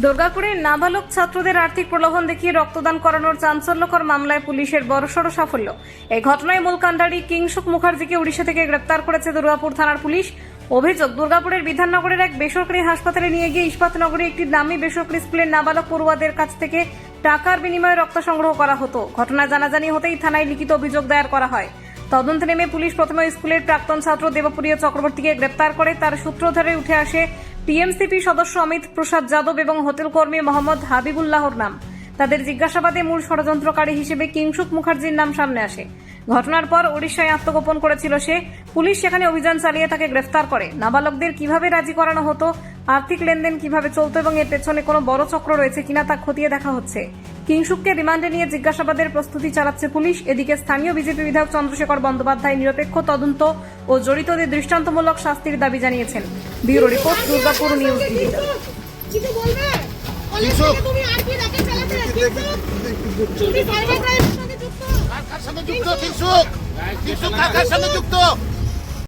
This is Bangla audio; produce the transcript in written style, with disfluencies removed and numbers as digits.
দুর্গাপুরের নাবালক ছাত্রদের আর্থিক প্রলোভন দেখিয়ে রক্তদান করানোর চাঞ্চল্যকর মামলায় পুলিশের বড়সড় সাফল্য। এই ঘটনায় মূল কাণ্ডারি কিংসুক মুখার্জিকে উড়িষ্যা থেকে গ্রেপ্তার করেছে দুর্গাপুর থানার পুলিশ। অভিযোগ, দুর্গাপুরের বিধাননগরের এক বেসরকারি হাসপাতালে নিয়ে গিয়ে ইস্পাতনগরে একটি দামি বেসরকারি স্কুলের নাবালক পড়ুয়াদের কাছ থেকে টাকার বিনিময়ে রক্ত সংগ্রহ করা হতো। ঘটনা জানাজানি হতেই থানায় লিখিত অভিযোগ দায়ের করা হয়। তদন্তে নেমে পুলিশ প্রথমে স্কুলের প্রাক্তন ছাত্র দেবপ্রিয় চক্রবর্তীকে গ্রেপ্তার করে। তার সূত্র ধরে উঠে আসে টিএমসিপি সদস্য অমিত প্রসাদ যাদব এবং হোটেল কর্মী মোহাম্মদ হাবিবুল্লাহর নাম। তাদের জিজ্ঞাসাবাদে মূল ষড়যন্ত্রকারী হিসেবে কিংসুক মুখার্জির নাম সামনে আসে। ঘটনার পর ওড়িশায় আত্মগোপন করেছিল সে। পুলিশ সেখানে অভিযান চালিয়ে তাকে গ্রেফতার করে। নাবালকদের কিভাবে রাজি করানো হতো, আর্থিক লেনদেন কিভাবে চলতো এবং এর পেছনে কোনো বড় চক্র রয়েছে কিনা তা খতিয়ে দেখা হচ্ছে। কিংসুককে রিমান্ডে নিয়ে জিজ্ঞাসাবাদের প্রস্তুতি চালাচ্ছে পুলিশ। এদিকে স্থানীয় বিজেপি বিধায়ক চন্দ্রশেখর বন্দ্যোপাধ্যায় নিরপেক্ষ তদন্ত ও জড়িতদের দৃষ্টান্তমূলক শাস্তির দাবি জানিয়েছেন। Bureau report, Durgapur news digital. কার সঙ্গে যুক্ত? কিংসুক কার সঙ্গে যুক্ত?